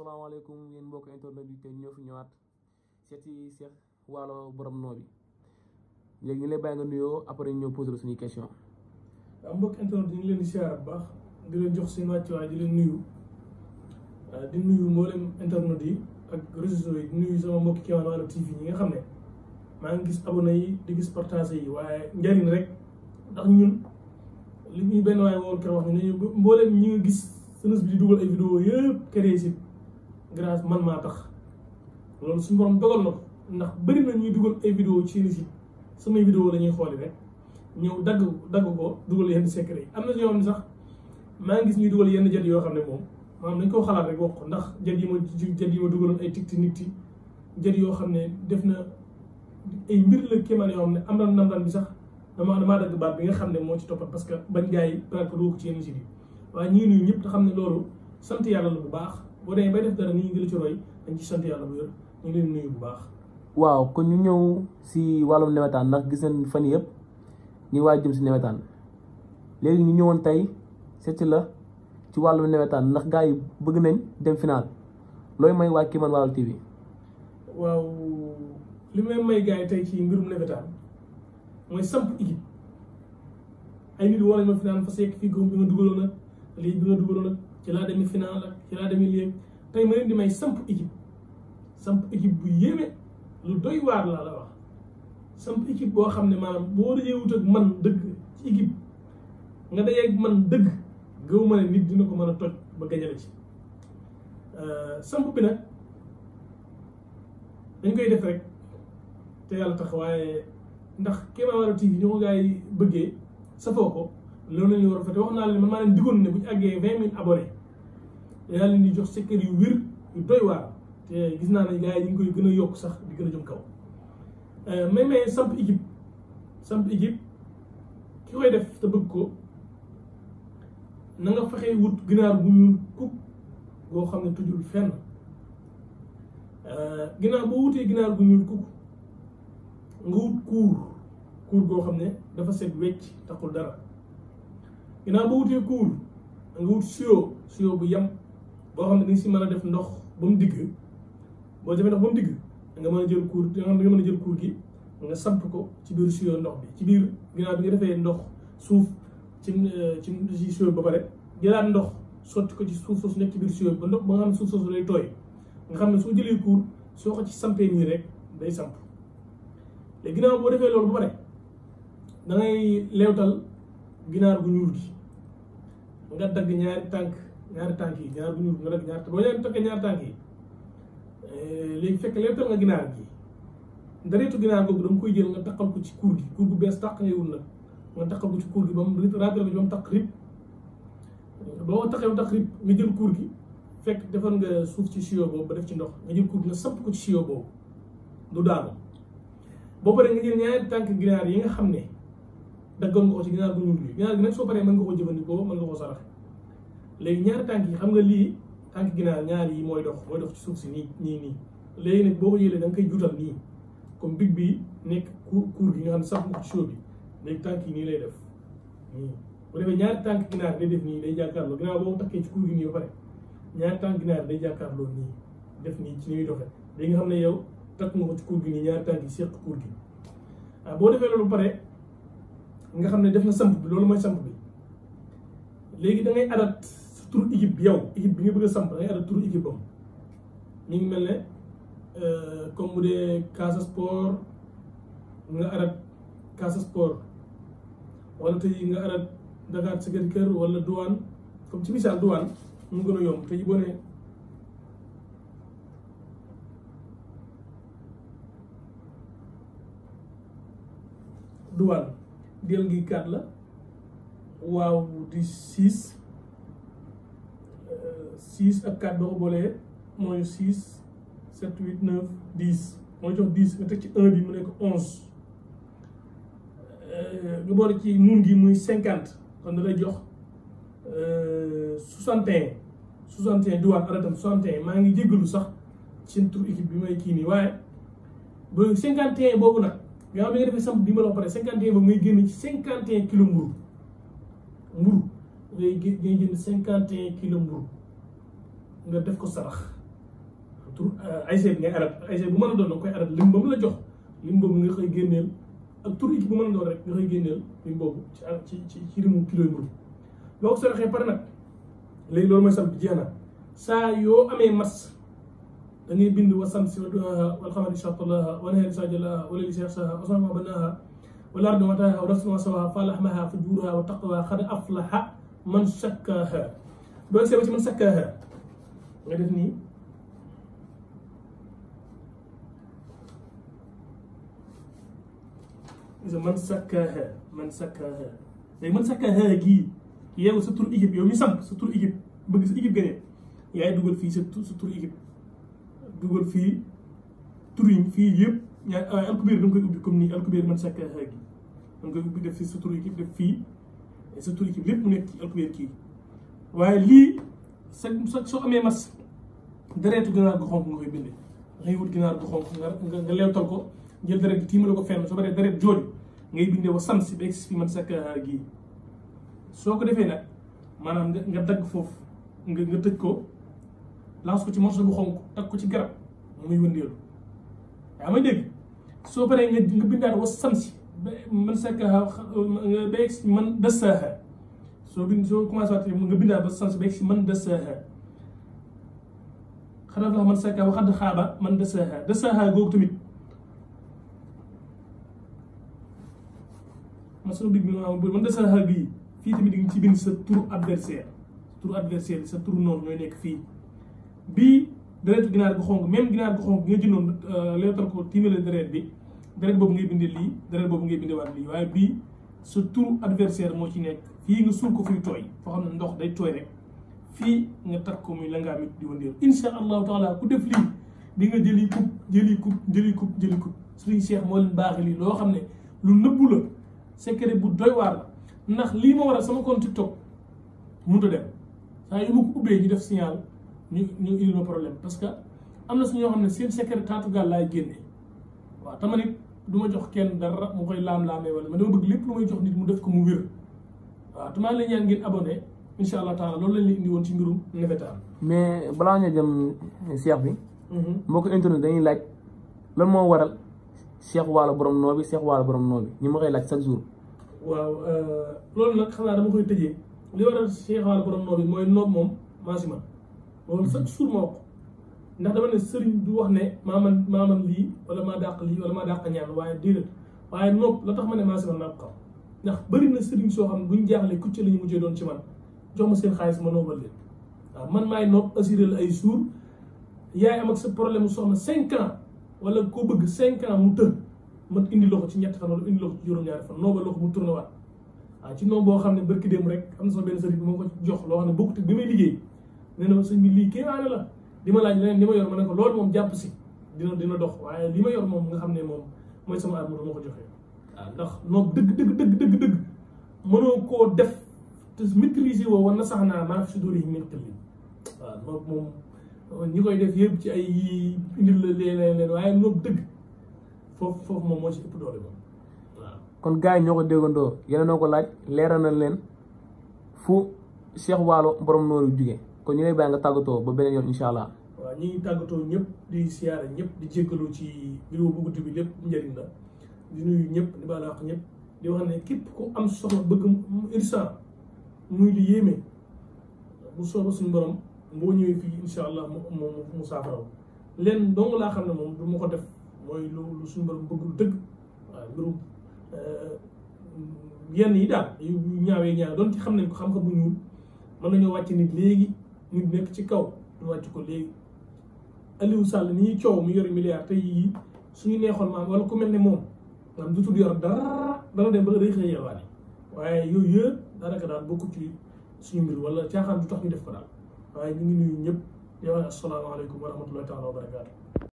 asalaamaaleykum yéen mbokk internet yi tey ñoo fi ñëwaat seeti Cheikh Waalo borom noo bi léegi ñu lay bàyyi nga nuyoo après ñëw posé la suñuy question. waaw mbokk internet yi ñu leen di siyaar bu baax di leen jox seen wàccuwaay di leen nuyu di nuyu mboolem internet yi ak réseaux yi di nuyu sama mbokki Kéemaan Waalo TV ñi nga xam ne maa ngi gis abonné yi di gis partage yi waaye njariñ rek ndax ñun li ñuy benn waaye woon keroog wax ne nañu mboolem ñi nga gis sënës bi di dugal ay vidéo yëpp créé si grâce man maa tax loolu suñu borom dogal na ko ndax bëri na ñuy dugal ay vidéo ci seen site samay vidéo la ñuy xooli rek ñëw dagg ko dugal yenn secret yi am na ñoo xam ne sax maa ngi gis ñuy dugal yenn jet yoo xam ne moom maanaam dañ koo xalaat rek wax ko ndax jet yi ma dugaloon ay tikti nit yi jet yoo xam ne def na ay mbir la kéemaan yoo xam ne am na namdaan bi sax damaa dagg baat bi nga xam ne moo ci toppat parce que bañ gars yi peut-être que dugg ko ci yenn site yi waaye ñii nuyu ñëpp te xam ne loolu sant yàlla la bu baax boo demee bay def dara nii ngi la ci roy dañ ci sant yàlla bu wér ñu ngi leen nuyu bu baax. waaw kon ñu ñëw si wàllum nawetaan ndax gis nañ fan yëpp ñu ngi waaj jëm si nawetaan léegi ñu ñëwoon tey seet la ci wàllum nawetaan ndax gars yi bëgg nañ dem final looy may waa Kéemaan Waalo TV. waaw li may gars yi tey ci mbirum nawetaan mooy samp équipe ay nit woo nañ ma final fa sekk fii góob bi nga dugaloon nag lii bi nga dugaloon nag ci laa demee final ak ci laa demee léegi tey ma leen di may samp équipe bu yéeme lu doy waar laa la wax samp équipe boo xam ne maanaam boo dajee wut ak man dëgg ci équipe nga dajee ak man dëgg gëw ma ne nit dina ko mën a toj ba gajale ci samp bi nag dañ koy def rek te yàlla tax waaye ndax Kéemaan Waalo TV ñu ko gars yi bëggee safoo ko loolu la ñu war a fete wax naa leen man maa leen digoon ne bu ñu àggee 20 000 abonnés dinaa leen di jox secret yu wér yu doy waar te gis naa ne gars yi ñu ngi koy gën a yokk sax di gën a jëm kaw mais samp équipe ki koy def te bëgg ko na nga fexe wut ginaar bu ñuul kuk boo xam ne tujul fenn ginaar boo wutee ginaar gu ñuul kuk nga wut kuur goo xam ne dafa set wecc taxul dara ginnaaw boo wutee kuur nga wut sio bu yem boo xam ne dañ si mën a def ndox ba mu digg boo defee ndox ba mu digg nga mën a jël kuur nga xam ne nga mën a jël kuur gi nga samp ko ci biir sio ndox bi ci biir ginnaaw bi nga defee ndox suuf ci sio ba pare jëlaat ndox sotti ko ci suuf soosu nekk ci biir sio bi ba ndox ba nga xam ne suuf soosu lay tooy nga xam ne soo jëlee kuur soo ko ci sampee nii rek day samp léegi ginnaaw boo defee loolu ba pare da ngay leewtal ginaar gu ñuul gi nga dagg ñaari tànk yi ginaar gu ñuul nga dagg ñaari boo leen tokkee ñaari tànk yi léegi fekk leewtal nga ginaar gi ndareetu ginaar googu danga koy jël nga takkal ko ci kuur gi kuur gu bees tàq ngay wul nag nga takkal ko ci kuur gi ba mu raatale ko ci ba mu taq rib boo ko taqee ba mu taq rib nga jël kuur gi fekk defal nga suuf ci sio boobu ba def ci ndox nga jël kuur gi nga samp ko ci sio boobu du daanu boo paree nga jël ñaari tànk ginaar yi nga xam ne daggoon nga ko ci ginaar gu ñuul gi ginaar gi nag soo paree mën nga ko jëfandikoo mën nga ko saraxe léegi ñaari tànk yi xam nga lii tànk ginaar ñaar yi mooy dox ci suuf si nii léegi nag boo ko jëlee da nga koy juutal nii comme big bi nekk kuur gi nga xam ne sax nga ci show bi léegi tànk yi nii lay def nii bu defee ñaari tànk ginaar day def nii day jàkkaarloo ginnaaw boo takkee ci kuur gi nii ba pare ñaari tànk ginaar day jàkkaarloo nii def nii ci ni muy doxee léegi nga xam ne yow takk nga ko ci kuur gi nii ñaari tànk yi seq kuur gi waaw boo defee loolu ba pare nga xam ne def na samp bi loolu mooy samp bi léegi da ngay adat sa turu équipe bi yow équipe bi nga bëgg a samp da ngay adat turu équipe bam mi ngi mel ne comme bu dee Casa Sport nga adat Casa Sport wala tey nga adat Dakar Sacré-Cœur wala Douane comme ci misaal Douane mu gën a yomb tey boo nee Douane del gi 4 la waaw di 6 ak 4 boo ko boolee mooy 6 7 8 9 10 mooy jox 10 nga teg ci 1 bi mu nekk 11 nga boole ci nun gi muy 50 kon da lay jox 61 Douane aratam 61 maa ngi jéggalu sax seen tur équipe bi may kii nii waaye ba 51 boobu nag nga xam ne nga defee samp bi ma la wax pare 51 boobu ngay génn ci 51 kilo mburu ngay génn 51 kilo mburu nga def ko sarax tur ASC bi ngay adat ASC bu mën a doon da koy adat lim ba mu la jox lim boobu nga koy génneel ak tur équipe bu mën a doon rek nga koy génneel lim boobu ci limu kilo yi mburu boo ko saraxee pare nag léegi loolu mooy sal bi jeex na saa yoo amee mas da ngay bind wa samsi wa duhaaha wal qamari idhaa talaaha wan nahaari idhaa jalaaha wa layli idhaa yaghshaaha wa samaa'i wa banaaha wal ardi wa maa tahaaha wa nafsin wa maa sawwaaha fa alhamahaa fujuurahaa wa taqwaahaa qad aflaha man zakkaahaa boo seetlu ci man zakkaahaa nga def nii man zakkaahaa léegi man zakkaahaa gii yow sa tur équipe yow mi samp sa tur équipe bëgg sa équipe gagné yaay dugal fii sa tur équipe dugal fii tur yi fii yëpp ñaar alkubeer da nga koy ubbi comme nii alkubeer man zakkaahaa gi da nga koy ubbi def fii sa tur équipe def fii sa tur équipe lépp mu nekk ci alkubeer kii waaye lii soo amee mas deretu ginaar gu xonk nga koy bindee ngay wut ginaar gu xonk nga leewtal ko jël deret bi tiimale ko fenn soo baree deret jooju ngay bindee wa sam si ba egsi fi man zakkaahaa gii soo ko defee nag maanaam nga dagg foofu nga tëj ko lance ko ci morceau bu xonk tag ko ci garab muy wëndeelu yaa may dégg soo paree nga bindaat wa sam si ba man zakkaahaa ba egsi man dassaahaa soo commencé waat nga bindaat ba sam si ba egsi man dassaahaa qad aflaha man zakkaahaa wa qad xaaba man dassaahaa googu tamit masalo big bi man dassaahaa bii fii tamit di nga ci bind sa turu adversaire sa turu noonu ñooy nekk fii bii deretu ginaar gu xonk même ginaar gu xonk nga jëndoon leetal ko tiimale deret boobu ngay bindee lii deret boobu ngay bindee waat lii waaye bii sa turu adversaire moo ci nekk fii nga suul ko fuy tooy foo xam ne ndox day tooy rek fii nga takk ko muy la ngaa mit di wëndeelu insha allahu taala ku def lii di nga jëli coupe Serigne Cheikh moo leen baaxee lii loo xam ne lu nëbbu la secret bu doy waar la ndax lii ma war a sama compte TikTok mënut a dem saa yu ma ko ubbee ñu def signal ñu indi ma problème parce que am na su ñoo xam ne seen secret taatu gaal laay génnee waaw tama nit du ma jox kenn dara mu koy laam-laamee wala ma dama bëgg lépp lu may jox nit mu def ko mu wér waaw te maa ngi leen ñaan ngeen abonné incha allah taala loolu lañ leen indi woon ci mbirum nebetaan. mais balaa ñoo jëm Cheikh bi. moo ko internet dañuy laaj lan moo waral Cheikh Waalo borom noo bi Cheikh Waalo borom noo bi ñu ma koy laaj chaque jour. waaw loolu nag xam naa dama koy tëjee li waral Cheikh Waalo borom noo bi mooy noob moom maa si man loolu chaque jour ma wax ko ndax dama ne sëriñ du wax ne maa man lii wala maa dàq lii wala maa dàq ñaan waaye déedéet waaye noob la tax ma ne maa si man naa ko xam ndax bëri na sëriñ soo xam ne buñ jaaxlee kucce la ñu mujjee doon ci man jox ma seen xaalis ma noobal leen waaw man maay noob assuré la ay jours yaay am ak sa problème mu soxna 5 ans wala koo bëgg 5 ans mu tënk ma indi loxo ci ñetti fan wala indi loxo ci juróom-ñaari fan noobal loxo mu tourné waat waaw ci noob boo xam ne barki démb rek am na sama benn sëriñ bi moo ko jox loo xam ne bokkut bi may liggéey nee na ma sëñ bi lii kéemaane la di ma laaj leneen li ma yor ma ne ko loolu moom jàpp si dina dox waaye li ma yor moom nga xam ne moom mooy sama arme moo ko joxee waaw ndax noob dëgg mënoo koo def te maîtriser woo war na sax naa maa fi si dóor yi méttal li waaw noob moom ñi koy def yëpp ci ay indil la leen waaye noob dëgg foofu moom moo ci ëpp doole moom waaw. kon gars yi ñoo ko déggandoo yeneen noo ko laaj leeral na leen fu Cheikh Waalo borom nooru jugee kon ñu lay bàyyi nga tàggatoo ba beneen yoon incha allah. waaw ñi ngi tàggatoo ñëpp di siyaare ñëpp di jéggalu ci vidéo bu guddi bi lépp njëriñ la di nuyu ñëpp di baal wax ñëpp di wax ne képp ku am soxla bëgg mu irsan muy li yéeme bu sooba suñu borom boo ñëwee fii incha allah mu saafaraw leen dong laa xam ne moom du ma ko def mooy lu suñu borom bëggul dëgg waaw mbirum yenn yi daal yu ñaawee doon ci xam nañ ko xam-xam bu ñuul mën nañoo wàcc nit léegi nit nekk ci kaw ñu wàcc ko léegi Aliou Sall ni ñuy coow mu yori milliard te yii suñu neexoon maam wala ku mel ne moom maanaam du tudd yor dara dana dem ba day xëy yelwaani waaye yooyu yëpp daanaka daal bokku ci suñu mbir wala caaxaan du tax ñu def ko daal waaye ñu ngi nuyu ñëpp di wax asalaamaaleykum wa rahmatullahi taala wa barakaatu